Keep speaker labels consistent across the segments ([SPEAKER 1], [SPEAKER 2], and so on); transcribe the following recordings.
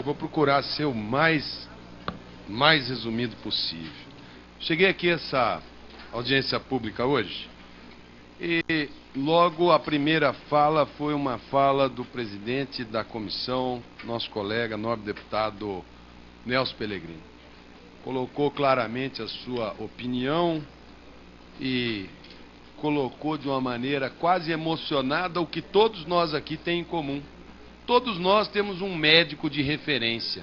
[SPEAKER 1] Vou procurar ser o mais resumido possível. Cheguei aqui a essa audiência pública hoje e logo a primeira fala foi uma fala do presidente da comissão, nosso colega, nobre deputado Nelson Pellegrino. Colocou claramente a sua opinião e colocou de uma maneira quase emocionada o que todos nós aqui temos em comum. Todos nós temos um médico de referência.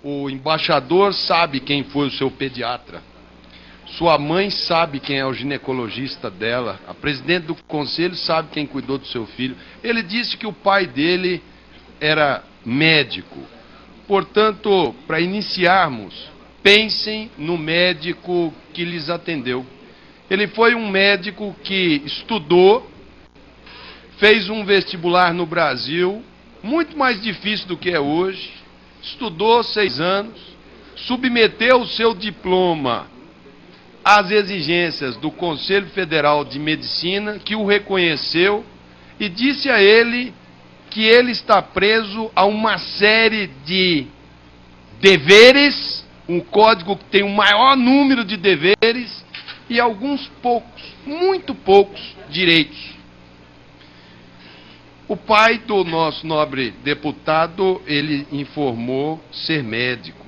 [SPEAKER 1] O embaixador sabe quem foi o seu pediatra. Sua mãe sabe quem é o ginecologista dela. A presidente do conselho sabe quem cuidou do seu filho. Ele disse que o pai dele era médico. Portanto, para iniciarmos, pensem no médico que lhes atendeu. Ele foi um médico que estudou, fez um vestibular no Brasil, muito mais difícil do que é hoje, estudou 6 anos, submeteu o seu diploma às exigências do Conselho Federal de Medicina, que o reconheceu e disse a ele que ele está preso a uma série de deveres, um código que tem o maior número de deveres e alguns poucos, muito poucos direitos. O pai do nosso nobre deputado, ele informou ser médico.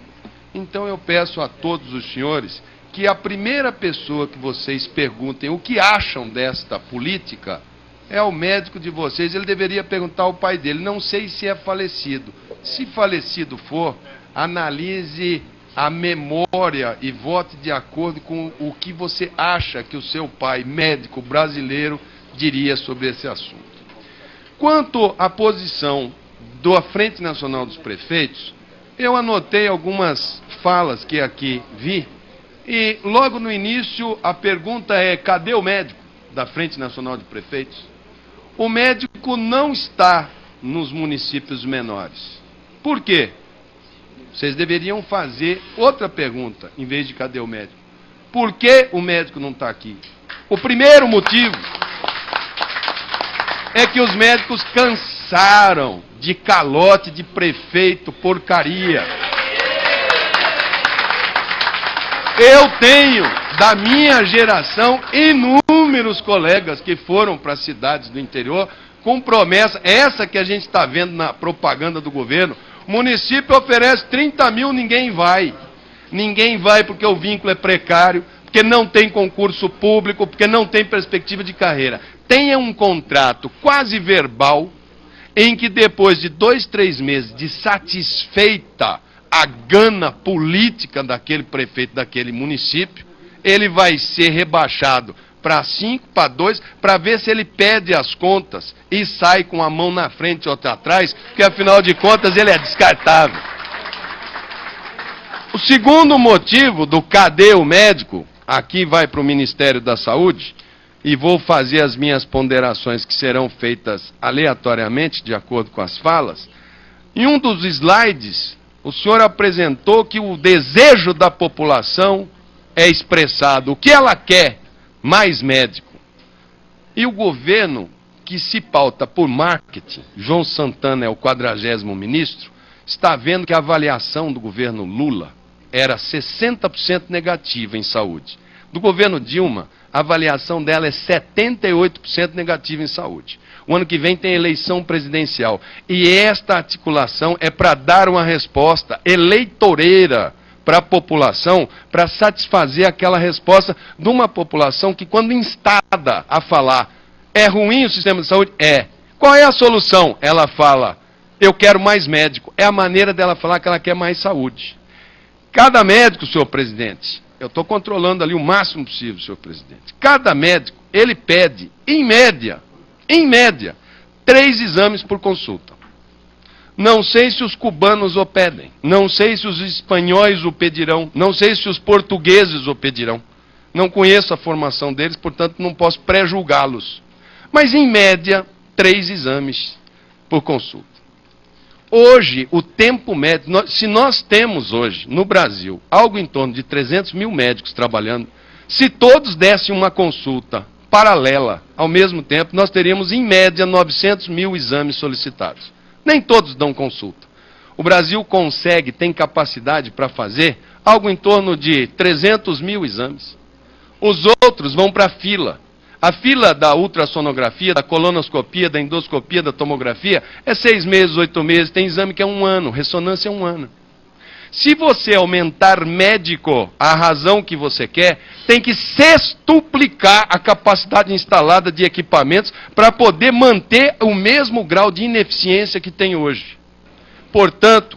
[SPEAKER 1] Então eu peço a todos os senhores que a primeira pessoa que vocês perguntem o que acham desta política é o médico de vocês. Ele deveria perguntar ao pai dele. Não sei se é falecido. Se falecido for, analise a memória e vote de acordo com o que você acha que o seu pai, médico brasileiro, diria sobre esse assunto. Quanto à posição da Frente Nacional dos Prefeitos, eu anotei algumas falas que aqui vi, e logo no início a pergunta é: cadê o médico da Frente Nacional de Prefeitos? O médico não está nos municípios menores. Por quê? Vocês deveriam fazer outra pergunta, em vez de cadê o médico. Por que o médico não está aqui? O primeiro motivo é que os médicos cansaram de calote de prefeito, porcaria. Eu tenho, da minha geração, inúmeros colegas que foram para cidades do interior com promessa, essa que a gente está vendo na propaganda do governo. O município oferece 30 mil, ninguém vai. Ninguém vai porque o vínculo é precário, porque não tem concurso público, porque não tem perspectiva de carreira. Tenha um contrato quase verbal, em que depois de 2, 3 meses de satisfeita a gana política daquele prefeito daquele município, ele vai ser rebaixado para 5, para 2, para ver se ele pede as contas e sai com a mão na frente e outra atrás, porque afinal de contas ele é descartável. O segundo motivo do cadê o médico, aqui vai para o Ministério da Saúde, e vou fazer as minhas ponderações que serão feitas aleatoriamente, de acordo com as falas. Em um dos slides, o senhor apresentou que o desejo da população é expressado. O que ela quer? Mais médico. E o governo, que se pauta por marketing, João Santana é o 40º ministro, está vendo que a avaliação do governo Lula era 60% negativa em saúde. Do governo Dilma, a avaliação dela é 78% negativa em saúde. O ano que vem tem eleição presidencial. E esta articulação é para dar uma resposta eleitoreira para a população, para satisfazer aquela resposta de uma população que, quando instada a falar, é ruim o sistema de saúde? É. Qual é a solução? Ela fala, eu quero mais médico. É a maneira dela falar que ela quer mais saúde. Cada médico, senhor presidente, eu estou controlando ali o máximo possível, senhor presidente. Cada médico, ele pede, em média, 3 exames por consulta. Não sei se os cubanos o pedem, não sei se os espanhóis o pedirão, não sei se os portugueses o pedirão. Não conheço a formação deles, portanto não posso pré-julgá-los. Mas, em média, 3 exames por consulta. Hoje, o tempo médio, se nós temos hoje, no Brasil, algo em torno de 300 mil médicos trabalhando, se todos dessem uma consulta paralela ao mesmo tempo, nós teríamos, em média, 900 mil exames solicitados. Nem todos dão consulta. O Brasil consegue, tem capacidade para fazer algo em torno de 300 mil exames. Os outros vão para a fila. A fila da ultrassonografia, da colonoscopia, da endoscopia, da tomografia é 6 meses, 8 meses, tem exame que é 1 ano, ressonância é 1 ano. Se você aumentar médico a razão que você quer, tem que sextuplicar a capacidade instalada de equipamentos para poder manter o mesmo grau de ineficiência que tem hoje. Portanto,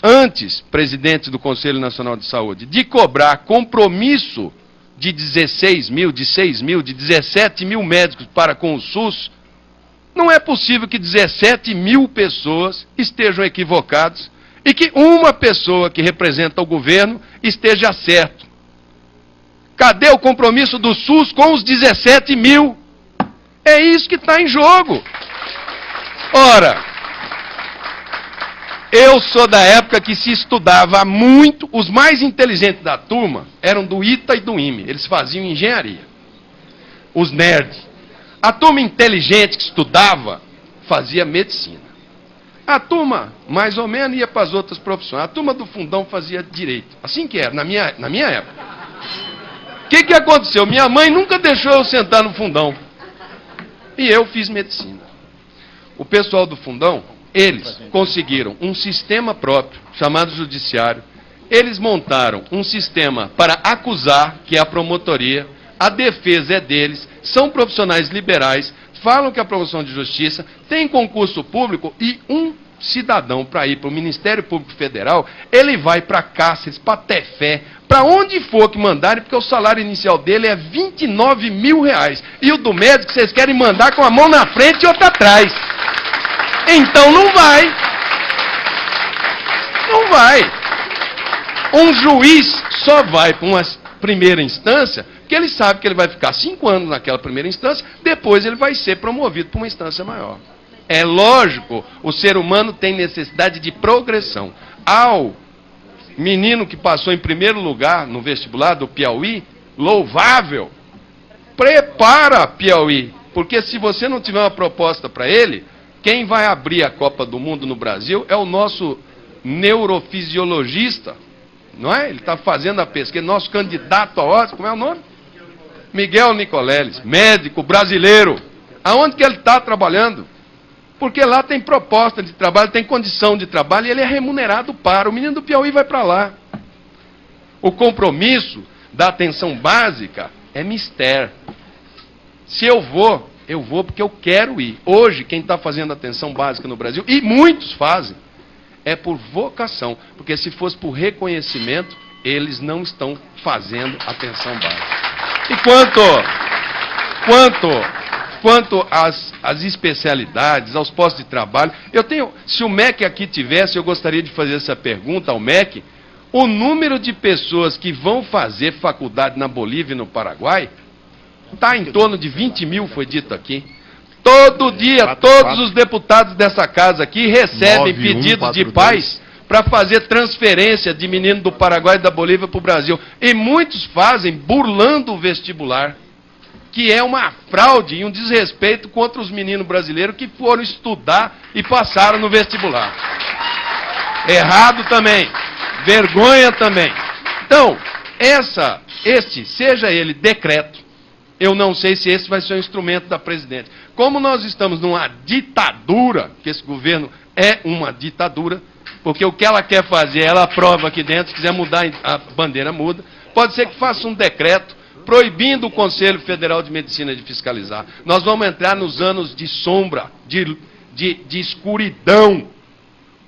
[SPEAKER 1] antes, presidente do Conselho Nacional de Saúde, de cobrar compromisso de 16 mil, de 6 mil, de 17 mil médicos para com o SUS, não é possível que 17 mil pessoas estejam equivocadas e que uma pessoa que representa o governo esteja certo. Cadê o compromisso do SUS com os 17 mil? É isso que está em jogo. Ora, eu sou da época que se estudava muito, os mais inteligentes da turma eram do ITA e do IME, eles faziam engenharia. Os nerds. A turma inteligente que estudava fazia medicina. A turma, mais ou menos, ia para as outras profissões. A turma do fundão fazia direito. Assim que era, na minha época. O que aconteceu? Minha mãe nunca deixou eu sentar no fundão. E eu fiz medicina. O pessoal do fundão, eles conseguiram um sistema próprio, chamado judiciário. Eles montaram um sistema para acusar, que é a promotoria. A defesa é deles, são profissionais liberais, falam que a promoção de justiça tem concurso público e um cidadão para ir para o Ministério Público Federal, ele vai para Cáceres, para Tefé, para onde for que mandarem, porque o salário inicial dele é 29 mil reais. E o do médico vocês querem mandar com a mão na frente e outra atrás. Então não vai. Não vai. Um juiz só vai para uma primeira instância, porque ele sabe que ele vai ficar 5 anos naquela primeira instância, depois ele vai ser promovido para uma instância maior. É lógico, o ser humano tem necessidade de progressão. Ao menino que passou em primeiro lugar no vestibular do Piauí, louvável, prepara Piauí, porque se você não tiver uma proposta para ele, quem vai abrir a Copa do Mundo no Brasil é o nosso neurofisiologista, não é? Ele está fazendo a pesquisa, nosso candidato a Oscar, como é o nome? Miguel Nicoleles, médico brasileiro. Aonde que ele está trabalhando? Porque lá tem proposta de trabalho, tem condição de trabalho e ele é remunerado para. O menino do Piauí vai para lá. O compromisso da atenção básica é mistério. Se eu vou porque eu quero ir. Hoje, quem está fazendo atenção básica no Brasil, e muitos fazem, é por vocação. Porque se fosse por reconhecimento, eles não estão fazendo atenção básica. E quanto às especialidades, aos postos de trabalho, se o MEC aqui tivesse, eu gostaria de fazer essa pergunta ao MEC, o número de pessoas que vão fazer faculdade na Bolívia e no Paraguai está em torno de 20 mil, foi dito aqui. Todo dia, todos os deputados dessa casa aqui recebem pedidos de pais para fazer transferência de menino do Paraguai e da Bolívia para o Brasil. E muitos fazem burlando o vestibular, que é uma fraude e um desrespeito contra os meninos brasileiros que foram estudar e passaram no vestibular. Errado também. Vergonha também. Então, seja ele decreto, eu não sei se esse vai ser o instrumento da presidente. Como nós estamos numa ditadura, que esse governo é uma ditadura, porque o que ela quer fazer, ela aprova aqui dentro, se quiser mudar a bandeira, muda. Pode ser que faça um decreto proibindo o Conselho Federal de Medicina de fiscalizar. Nós vamos entrar nos anos de sombra, de escuridão.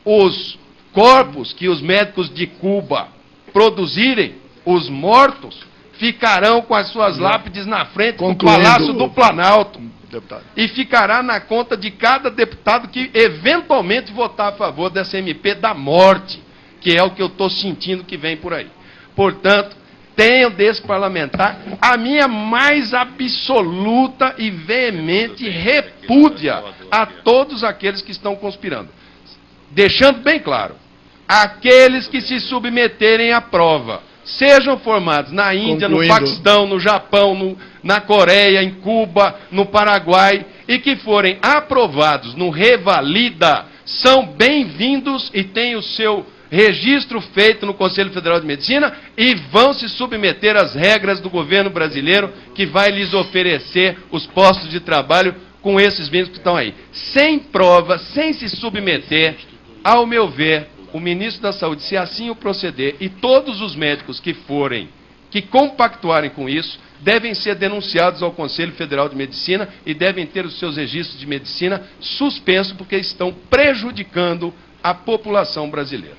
[SPEAKER 1] Os corpos que os médicos de Cuba produzirem, os mortos, ficarão com as suas lápides na frente do Palácio do Planalto. Deputado. E ficará na conta de cada deputado que eventualmente votar a favor dessa MP da morte, que é o que eu estou sentindo que vem por aí. Portanto, tenho desse parlamentar a minha mais absoluta e veemente repúdia a todos aqueles que estão conspirando. Deixando bem claro, aqueles que se submeterem à prova, sejam formados na Índia, no Paquistão, no Japão, na Coreia, em Cuba, no Paraguai, e que forem aprovados no Revalida, são bem-vindos e têm o seu registro feito no Conselho Federal de Medicina e vão se submeter às regras do governo brasileiro, que vai lhes oferecer os postos de trabalho com esses médicos que estão aí. Sem prova, sem se submeter, ao meu ver, o ministro da Saúde, se assim o proceder, e todos os médicos que compactuarem com isso, devem ser denunciados ao Conselho Federal de Medicina e devem ter os seus registros de medicina suspensos, porque estão prejudicando a população brasileira.